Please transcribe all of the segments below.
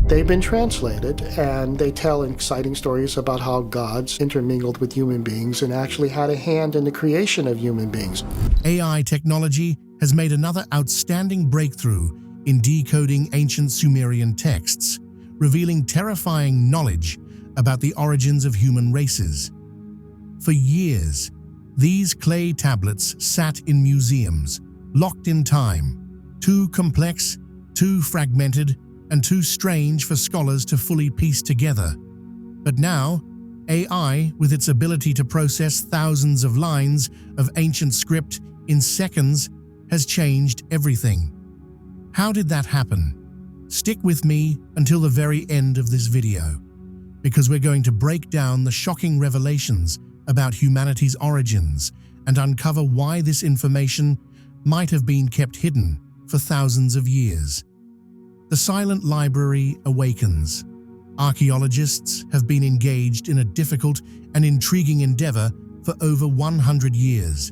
They've been translated, and they tell exciting stories about how gods intermingled with human beings and actually had a hand in the creation of human beings. AI technology has made another outstanding breakthrough in decoding ancient Sumerian texts, revealing terrifying knowledge about the origins of human races. For years, these clay tablets sat in museums, locked in time, too complex, too fragmented, and too strange for scholars to fully piece together. But now, AI, with its ability to process thousands of lines of ancient script in seconds, has changed everything. How did that happen? Stick with me until the very end of this video, because we're going to break down the shocking revelations about humanity's origins and uncover why this information might have been kept hidden for thousands of years. The silent library awakens. Archaeologists have been engaged in a difficult and intriguing endeavor for over 100 years.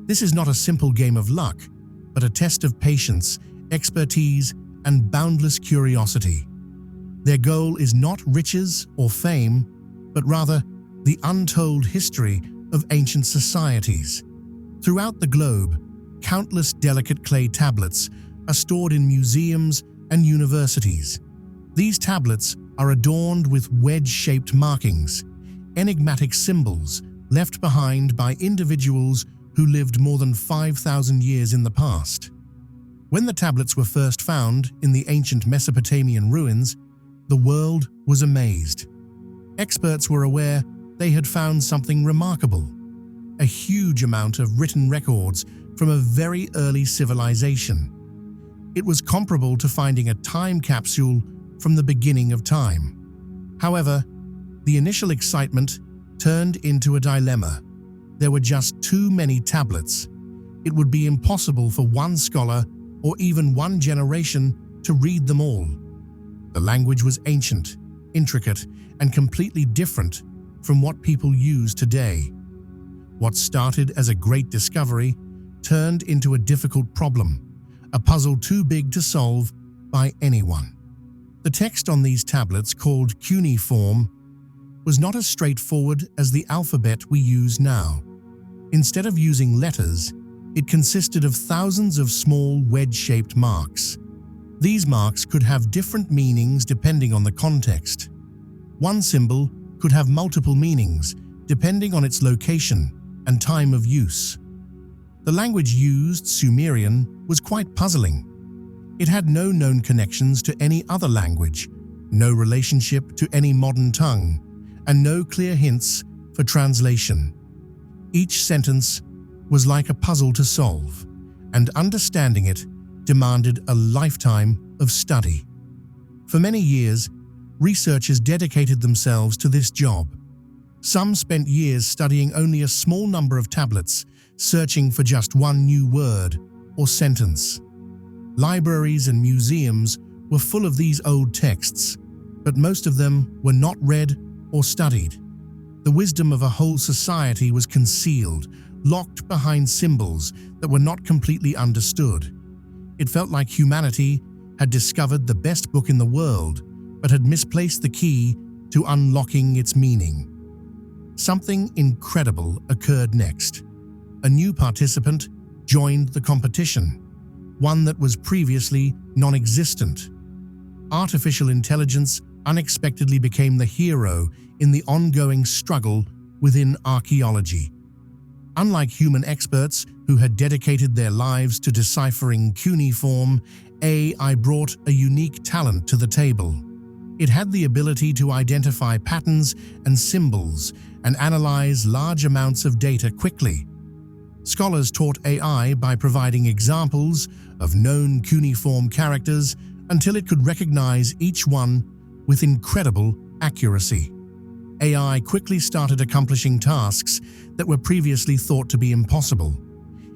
This is not a simple game of luck, but a test of patience, expertise, and boundless curiosity. Their goal is not riches or fame, but rather the untold history of ancient societies. Throughout the globe, countless delicate clay tablets are stored in museums and universities. These tablets are adorned with wedge-shaped markings, enigmatic symbols left behind by individuals who lived more than 5,000 years in the past. When the tablets were first found in the ancient Mesopotamian ruins, the world was amazed. Experts were aware they had found something remarkable, a huge amount of written records from a very early civilization. It was comparable to finding a time capsule from the beginning of time. However, the initial excitement turned into a dilemma. There were just too many tablets. It would be impossible for one scholar or even one generation to read them all. The language was ancient, intricate, and completely different from what people use today. What started as a great discovery turned into a difficult problem, a puzzle too big to solve by anyone. The text on these tablets, called cuneiform, was not as straightforward as the alphabet we use now. Instead of using letters, it consisted of thousands of small wedge-shaped marks. These marks could have different meanings depending on the context. One symbol could have multiple meanings depending on its location and time of use. The language used, Sumerian, was quite puzzling. It had no known connections to any other language, no relationship to any modern tongue, and no clear hints for translation. Each sentence was like a puzzle to solve, and understanding it demanded a lifetime of study. For many years, researchers dedicated themselves to this job. Some spent years studying only a small number of tablets, searching for just one new word or sentence. Libraries and museums were full of these old texts, but most of them were not read or studied. The wisdom of a whole society was concealed, locked behind symbols that were not completely understood. It felt like humanity had discovered the best book in the world, but had misplaced the key to unlocking its meaning. Something incredible occurred next. A new participant joined the competition, one that was previously non-existent. Artificial intelligence unexpectedly became the hero in the ongoing struggle within archaeology. Unlike human experts who had dedicated their lives to deciphering cuneiform, AI brought a unique talent to the table. It had the ability to identify patterns and symbols and analyze large amounts of data quickly. Scholars taught AI by providing examples of known cuneiform characters until it could recognize each one with incredible accuracy. AI quickly started accomplishing tasks that were previously thought to be impossible.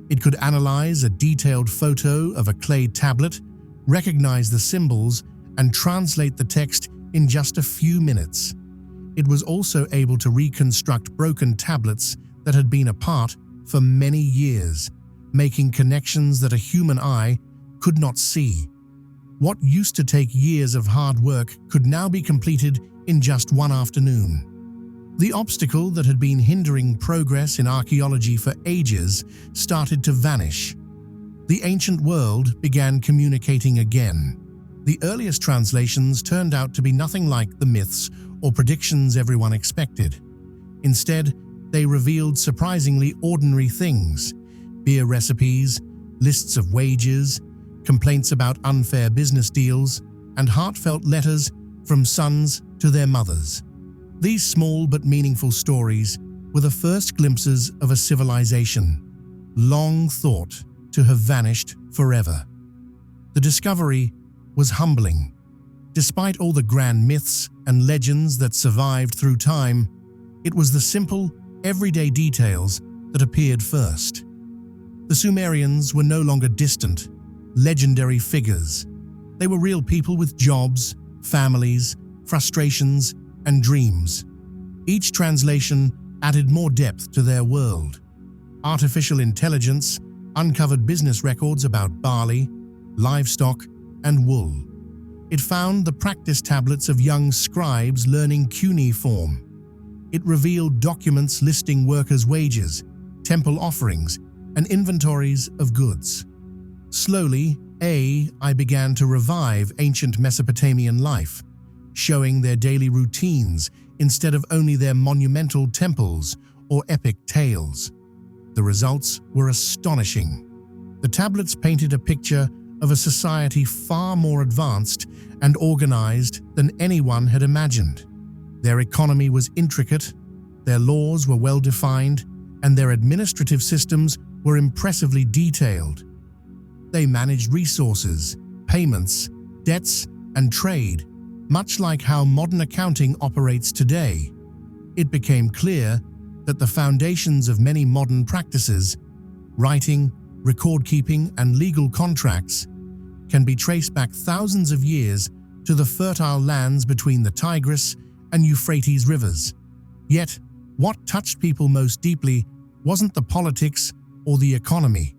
It could analyze a detailed photo of a clay tablet, recognize the symbols, and translate the text in just a few minutes. It was also able to reconstruct broken tablets that had been apart for many years, making connections that a human eye could not see. What used to take years of hard work could now be completed in just one afternoon. The obstacle that had been hindering progress in archaeology for ages started to vanish. The ancient world began communicating again. The earliest translations turned out to be nothing like the myths or predictions everyone expected. Instead, they revealed surprisingly ordinary things: beer recipes, lists of wages, complaints about unfair business deals, and heartfelt letters from sons to their mothers. These small but meaningful stories were the first glimpses of a civilization long thought to have vanished forever. The discovery was humbling. Despite all the grand myths and legends that survived through time, it was the simple, everyday details that appeared first. The Sumerians were no longer distant, legendary figures. They were real people with jobs, families, frustrations, and dreams. Each translation added more depth to their world. Artificial intelligence uncovered business records about barley, livestock, and wool. It found the practice tablets of young scribes learning cuneiform. It revealed documents listing workers' wages, temple offerings, and inventories of goods. Slowly, AI began to revive ancient Mesopotamian life, showing their daily routines instead of only their monumental temples or epic tales. The results were astonishing. The tablets painted a picture of a society far more advanced and organized than anyone had imagined. Their economy was intricate, their laws were well-defined, and their administrative systems were impressively detailed. They managed resources, payments, debts, and trade, much like how modern accounting operates today. It became clear that the foundations of many modern practices, writing, record-keeping, and legal contracts, can be traced back thousands of years to the fertile lands between the Tigris and Euphrates rivers. Yet, what touched people most deeply wasn't the politics or the economy.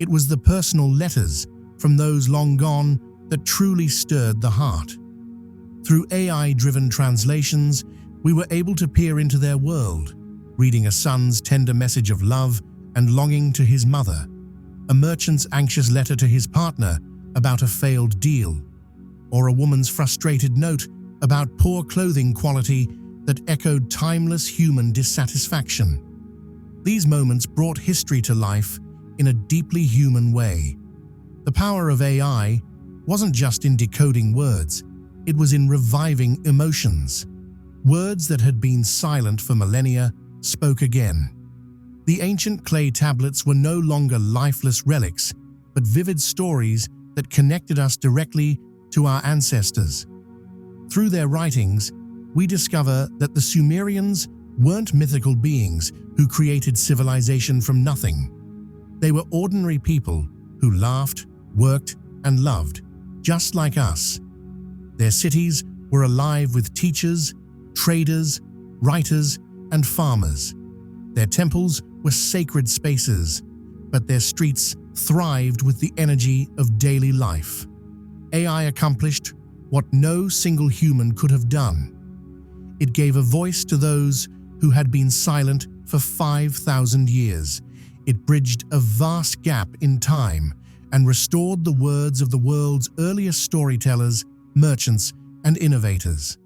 It was the personal letters from those long gone that truly stirred the heart. Through AI-driven translations, we were able to peer into their world, reading a son's tender message of love and longing to his mother, a merchant's anxious letter to his partner about a failed deal, or a woman's frustrated note about poor clothing quality that echoed timeless human dissatisfaction. These moments brought history to life in a deeply human way. The power of AI wasn't just in decoding words, it was in reviving emotions. Words that had been silent for millennia spoke again. The ancient clay tablets were no longer lifeless relics, but vivid stories that connected us directly to our ancestors. Through their writings, we discover that the Sumerians weren't mythical beings who created civilization from nothing. They were ordinary people who laughed, worked, and loved, just like us. Their cities were alive with teachers, traders, writers, and farmers. Their temples were sacred spaces, but their streets thrived with the energy of daily life. AI accomplished what no single human could have done. It gave a voice to those who had been silent for 5,000 years. It bridged a vast gap in time and restored the words of the world's earliest storytellers, merchants, and innovators.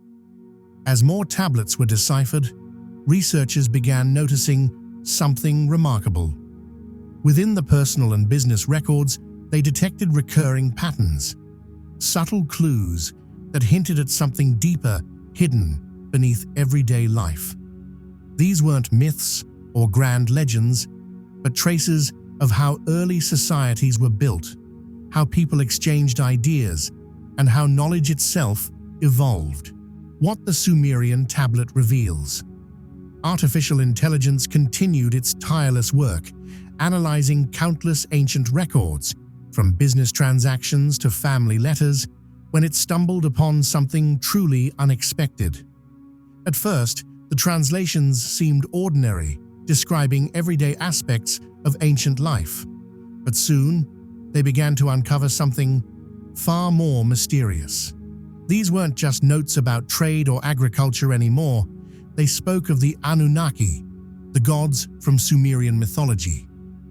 As more tablets were deciphered, researchers began noticing something remarkable. Within the personal and business records, they detected recurring patterns, subtle clues that hinted at something deeper hidden beneath everyday life. These weren't myths or grand legends, but traces of how early societies were built, how people exchanged ideas, and how knowledge itself evolved. What the Sumerian tablet reveals. Artificial intelligence continued its tireless work, analyzing countless ancient records, from business transactions to family letters, when it stumbled upon something truly unexpected. At first, the translations seemed ordinary, describing everyday aspects of ancient life. But soon, they began to uncover something far more mysterious. These weren't just notes about trade or agriculture anymore. They spoke of the Anunnaki, the gods from Sumerian mythology.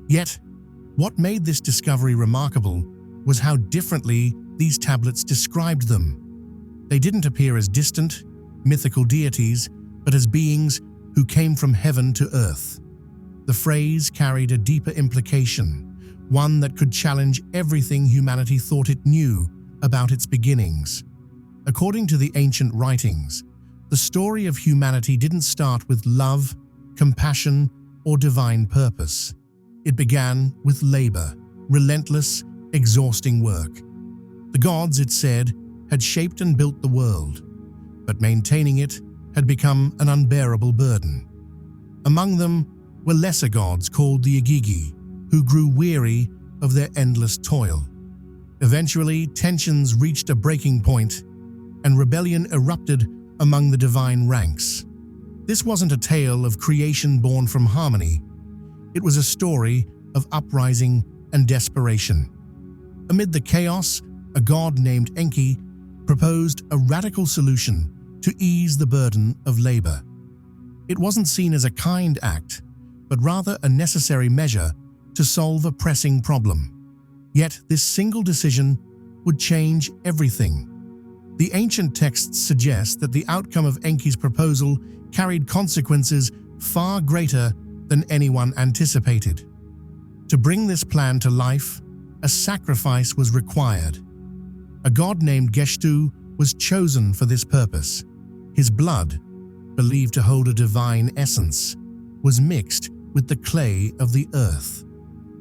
Yet, what made this discovery remarkable was how differently these tablets described them. They didn't appear as distant, mythical deities, but as beings who came from heaven to earth. The phrase carried a deeper implication, one that could challenge everything humanity thought it knew about its beginnings. According to the ancient writings, the story of humanity didn't start with love, compassion, or divine purpose. It began with labor, relentless, exhausting work. The gods, it said, had shaped and built the world, but maintaining it had become an unbearable burden. Among them were lesser gods called the Igigi, who grew weary of their endless toil. Eventually, tensions reached a breaking point, and rebellion erupted among the divine ranks. This wasn't a tale of creation born from harmony. It was a story of uprising and desperation. Amid the chaos, a god named Enki proposed a radical solution to ease the burden of labor. It wasn't seen as a kind act, but rather a necessary measure to solve a pressing problem. Yet this single decision would change everything. The ancient texts suggest that the outcome of Enki's proposal carried consequences far greater than anyone anticipated. To bring this plan to life, a sacrifice was required. A god named Geshtu was chosen for this purpose. His blood, believed to hold a divine essence, was mixed with the clay of the earth.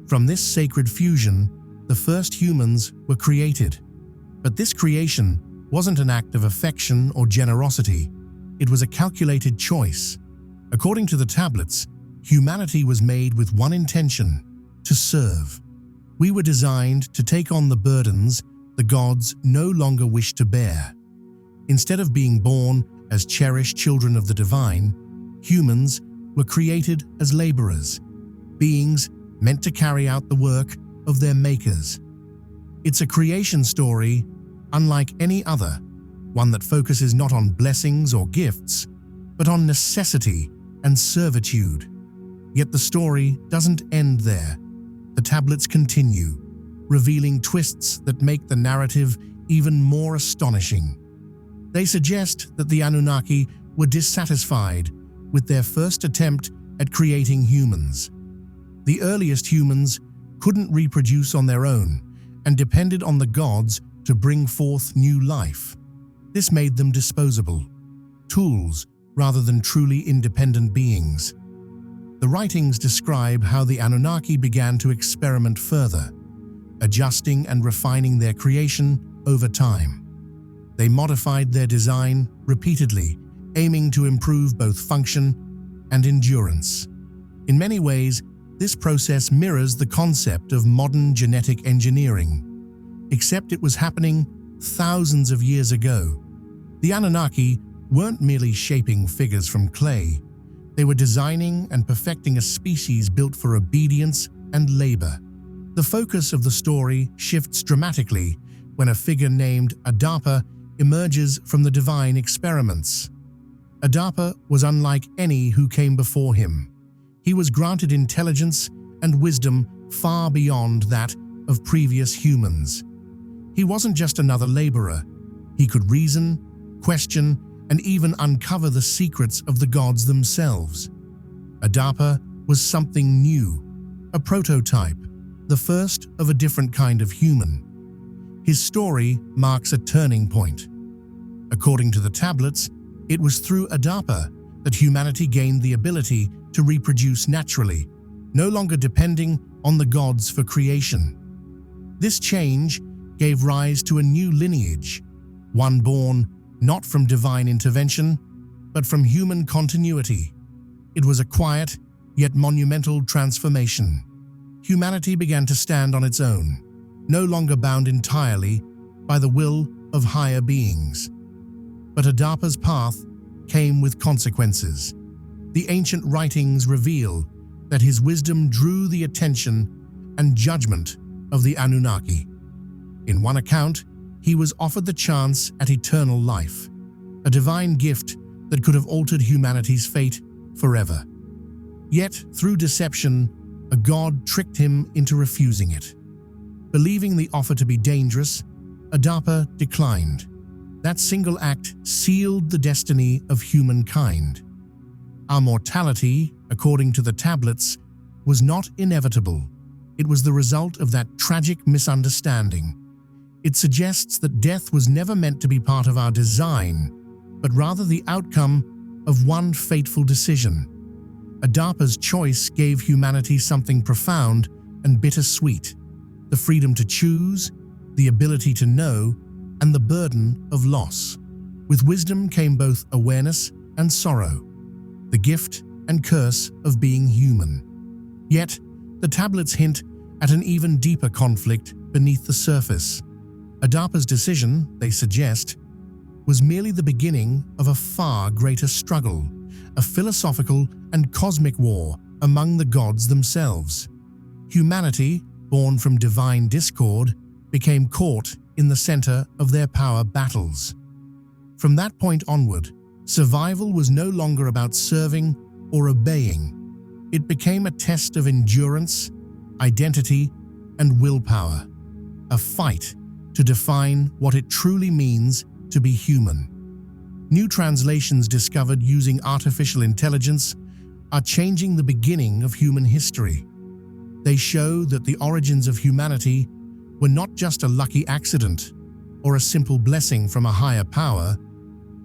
From this sacred fusion, the first humans were created. But this creation wasn't an act of affection or generosity. It was a calculated choice. According to the tablets, humanity was made with one intention: to serve. We were designed to take on the burdens the gods no longer wished to bear. Instead of being born as cherished children of the divine, humans were created as laborers, beings meant to carry out the work of their makers. It's a creation story unlike any other, one that focuses not on blessings or gifts, but on necessity and servitude. Yet the story doesn't end there. The tablets continue, revealing twists that make the narrative even more astonishing. They suggest that the Anunnaki were dissatisfied with their first attempt at creating humans. The earliest humans couldn't reproduce on their own and depended on the gods to bring forth new life. This made them disposable, tools rather than truly independent beings. The writings describe how the Anunnaki began to experiment further, adjusting and refining their creation over time. They modified their design repeatedly, aiming to improve both function and endurance. In many ways, this process mirrors the concept of modern genetic engineering, except it was happening thousands of years ago. The Anunnaki weren't merely shaping figures from clay. They were designing and perfecting a species built for obedience and labor. The focus of the story shifts dramatically when a figure named Adapa emerges from the divine experiments. Adapa was unlike any who came before him. He was granted intelligence and wisdom far beyond that of previous humans. He wasn't just another laborer. He could reason, question, and even uncover the secrets of the gods themselves. Adapa was something new, a prototype, the first of a different kind of human. His story marks a turning point. According to the tablets, it was through Adapa that humanity gained the ability to reproduce naturally, no longer depending on the gods for creation. This change gave rise to a new lineage, one born not from divine intervention, but from human continuity. It was a quiet, yet monumental transformation. Humanity began to stand on its own, no longer bound entirely by the will of higher beings. But Adapa's path came with consequences. The ancient writings reveal that his wisdom drew the attention and judgment of the Anunnaki. In one account, he was offered the chance at eternal life, a divine gift that could have altered humanity's fate forever. Yet, through deception, a god tricked him into refusing it. Believing the offer to be dangerous, Adapa declined. That single act sealed the destiny of humankind. Our mortality, according to the tablets, was not inevitable. It was the result of that tragic misunderstanding. It suggests that death was never meant to be part of our design, but rather the outcome of one fateful decision. Adapa's choice gave humanity something profound and bittersweet: the freedom to choose, the ability to know, and the burden of loss. With wisdom came both awareness and sorrow, the gift and curse of being human. Yet, the tablets hint at an even deeper conflict beneath the surface. Adapa's decision, they suggest, was merely the beginning of a far greater struggle, a philosophical and cosmic war among the gods themselves. Humanity, born from divine discord, became caught in the center of their power battles. From that point onward, survival was no longer about serving or obeying. It became a test of endurance, identity, and willpower, a fight to define what it truly means to be human. New translations discovered using artificial intelligence are changing the beginning of human history. They show that the origins of humanity were not just a lucky accident or a simple blessing from a higher power,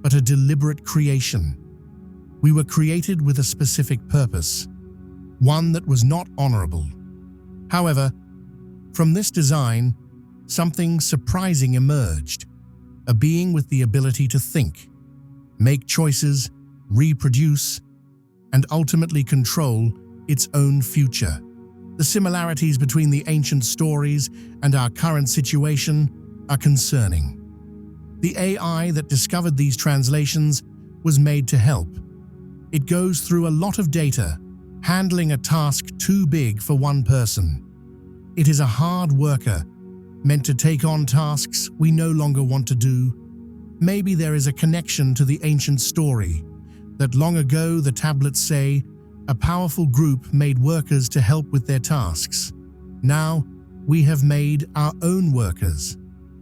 but a deliberate creation. We were created with a specific purpose, one that was not honorable. However, from this design, something surprising emerged: a being with the ability to think, make choices, reproduce, and ultimately control its own future. The similarities between the ancient stories and our current situation are concerning. The AI that discovered these translations was made to help. It goes through a lot of data, handling a task too big for one person. It is a hard worker, meant to take on tasks we no longer want to do. Maybe there is a connection to the ancient story, that long ago, the tablets say, a powerful group made workers to help with their tasks. Now, we have made our own workers.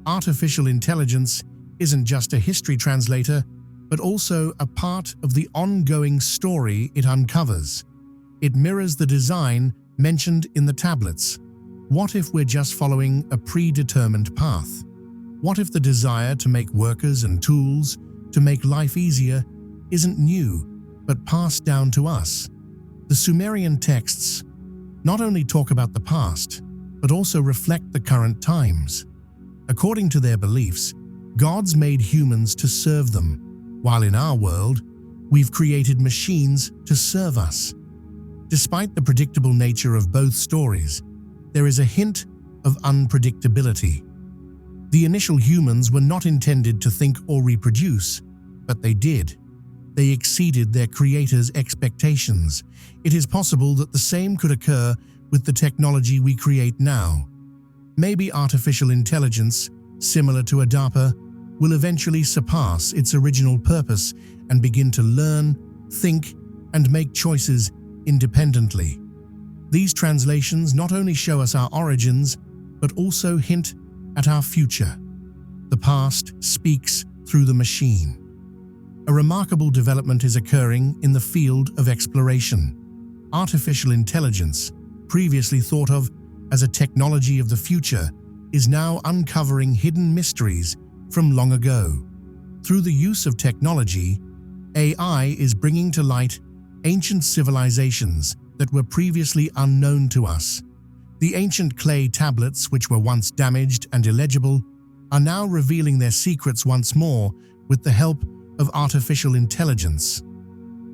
Artificial intelligence isn't just a history translator, but also a part of the ongoing story it uncovers. It mirrors the design mentioned in the tablets. What if we're just following a predetermined path? What if the desire to make workers and tools to make life easier isn't new, but passed down to us? The Sumerian texts not only talk about the past, but also reflect the current times. According to their beliefs, gods made humans to serve them, while in our world, we've created machines to serve us. Despite the predictable nature of both stories, there is a hint of unpredictability. The initial humans were not intended to think or reproduce, but they did. They exceeded their creators' expectations. It is possible that the same could occur with the technology we create now. Maybe artificial intelligence, similar to Adapa, will eventually surpass its original purpose and begin to learn, think, and make choices independently. These translations not only show us our origins, but also hint at our future. The past speaks through the machine. A remarkable development is occurring in the field of exploration. Artificial intelligence, previously thought of as a technology of the future, is now uncovering hidden mysteries from long ago. Through the use of technology, AI is bringing to light ancient civilizations that were previously unknown to us. The ancient clay tablets, which were once damaged and illegible, are now revealing their secrets once more with the help of artificial intelligence.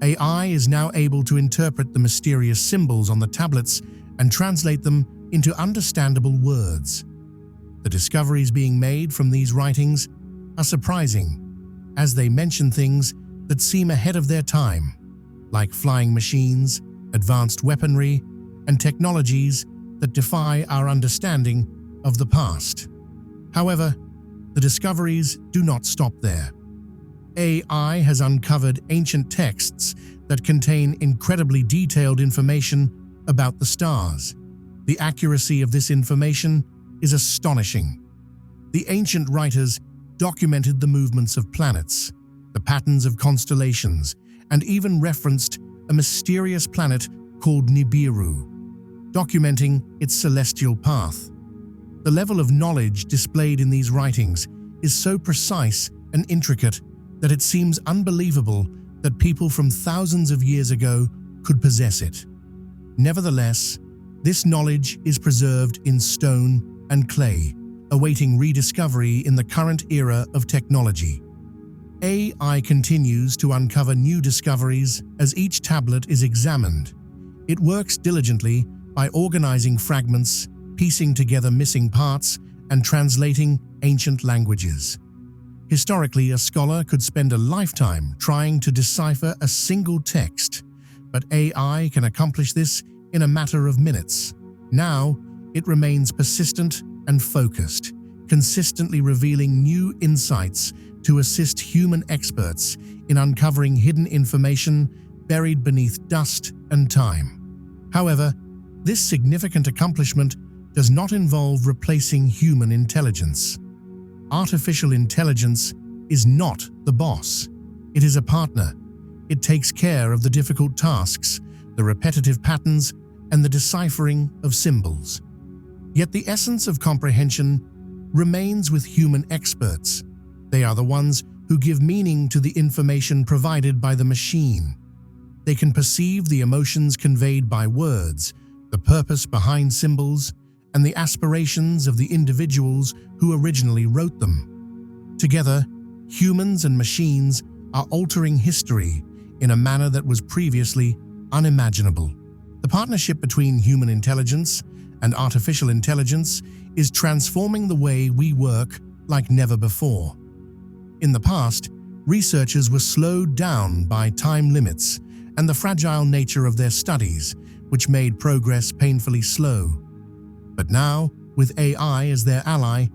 AI is now able to interpret the mysterious symbols on the tablets and translate them into understandable words. The discoveries being made from these writings are surprising, as they mention things that seem ahead of their time, like flying machines, advanced weaponry, and technologies that defy our understanding of the past. However, the discoveries do not stop there. AI has uncovered ancient texts that contain incredibly detailed information about the stars. The accuracy of this information is astonishing. The ancient writers documented the movements of planets, the patterns of constellations, and even referenced a mysterious planet called Nibiru, documenting its celestial path. The level of knowledge displayed in these writings is so precise and intricate that it seems unbelievable that people from thousands of years ago could possess it. Nevertheless, this knowledge is preserved in stone and clay, awaiting rediscovery in the current era of technology. AI continues to uncover new discoveries as each tablet is examined. It works diligently by organizing fragments, piecing together missing parts, and translating ancient languages. Historically, a scholar could spend a lifetime trying to decipher a single text, but AI can accomplish this in a matter of minutes. Now, it remains persistent and focused, consistently revealing new insights to assist human experts in uncovering hidden information buried beneath dust and time. However, this significant accomplishment does not involve replacing human intelligence. Artificial intelligence is not the boss. It is a partner. It takes care of the difficult tasks, the repetitive patterns, and the deciphering of symbols. Yet the essence of comprehension remains with human experts. They are the ones who give meaning to the information provided by the machine. They can perceive the emotions conveyed by words, the purpose behind symbols, and the aspirations of the individuals who originally wrote them. Together, humans and machines are altering history in a manner that was previously unimaginable. The partnership between human intelligence and artificial intelligence is transforming the way we work like never before. In the past, researchers were slowed down by time limits and the fragile nature of their studies, which made progress painfully slow. But now, with AI as their ally,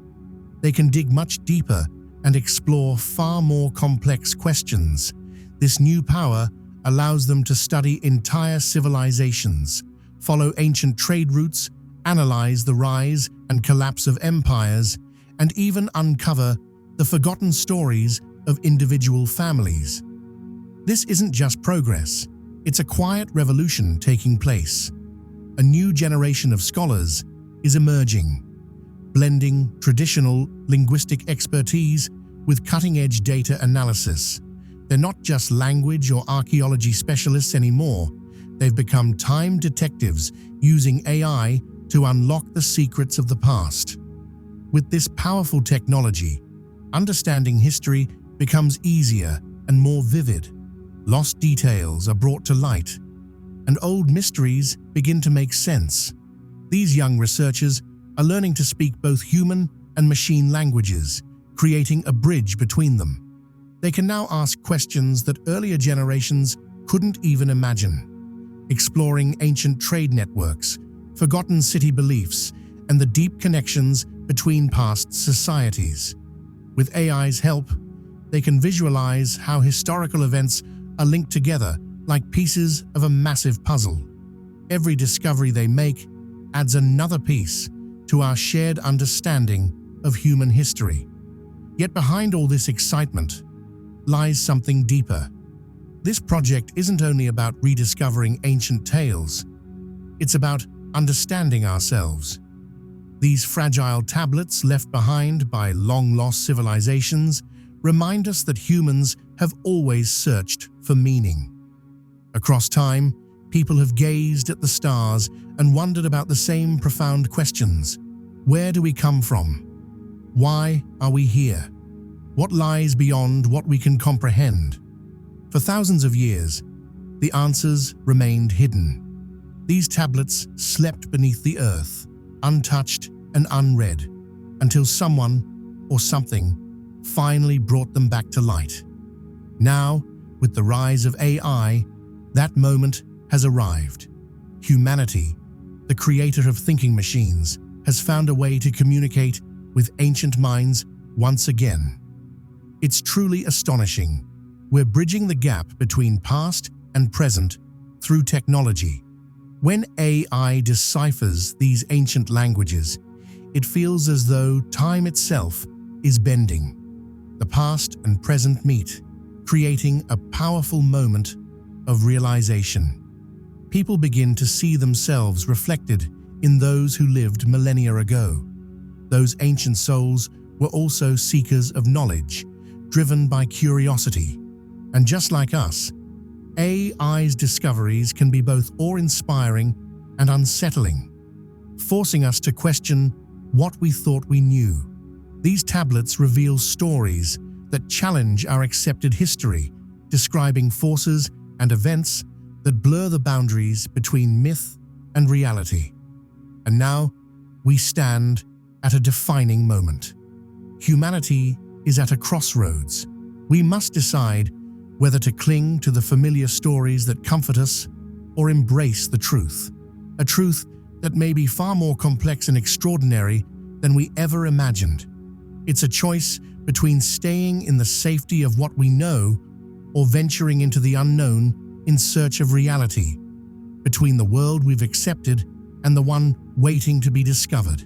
they can dig much deeper and explore far more complex questions. This new power allows them to study entire civilizations, follow ancient trade routes, analyze the rise and collapse of empires, and even uncover the forgotten stories of individual families. This isn't just progress, it's a quiet revolution taking place. A new generation of scholars is emerging, blending traditional linguistic expertise with cutting-edge data analysis. They're not just language or archaeology specialists anymore. They've become time detectives using AI to unlock the secrets of the past. With this powerful technology, understanding history becomes easier and more vivid. Lost details are brought to light, and old mysteries begin to make sense. These young researchers are learning to speak both human and machine languages, creating a bridge between them. They can now ask questions that earlier generations couldn't even imagine, exploring ancient trade networks, forgotten city beliefs, and the deep connections between past societies. With AI's help, they can visualize how historical events are linked together like pieces of a massive puzzle. Every discovery they make adds another piece to our shared understanding of human history. Yet behind all this excitement lies something deeper. This project isn't only about rediscovering ancient tales, it's about understanding ourselves. These fragile tablets left behind by long-lost civilizations remind us that humans have always searched for meaning. Across time, people have gazed at the stars and wondered about the same profound questions. Where do we come from? Why are we here? What lies beyond what we can comprehend? For thousands of years, the answers remained hidden. These tablets slept beneath the earth, untouched and unread, until someone or something finally brought them back to light. Now, with the rise of AI, that moment has arrived. Humanity, the creator of thinking machines, has found a way to communicate with ancient minds once again. It's truly astonishing. We're bridging the gap between past and present through technology. When AI deciphers these ancient languages, it feels as though time itself is bending. The past and present meet, creating a powerful moment of realization. People begin to see themselves reflected in those who lived millennia ago. Those ancient souls were also seekers of knowledge, driven by curiosity. And just like us, AI's discoveries can be both awe-inspiring and unsettling, forcing us to question what we thought we knew. These tablets reveal stories that challenge our accepted history, describing forces and events that blur the boundaries between myth and reality. And now, we stand at a defining moment. Humanity is at a crossroads. We must decide whether to cling to the familiar stories that comfort us or embrace the truth, a truth that may be far more complex and extraordinary than we ever imagined. It's a choice between staying in the safety of what we know or venturing into the unknown in search of reality, between the world we've accepted and the one waiting to be discovered.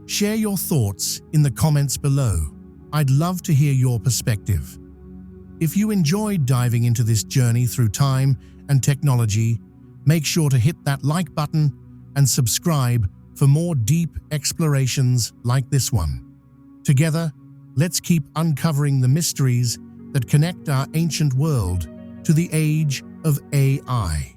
Share your thoughts in the comments below. I'd love to hear your perspective. If you enjoyed diving into this journey through time and technology, make sure to hit that like button and subscribe for more deep explorations like this one. Together, let's keep uncovering the mysteries that connect our ancient world to the age of AI.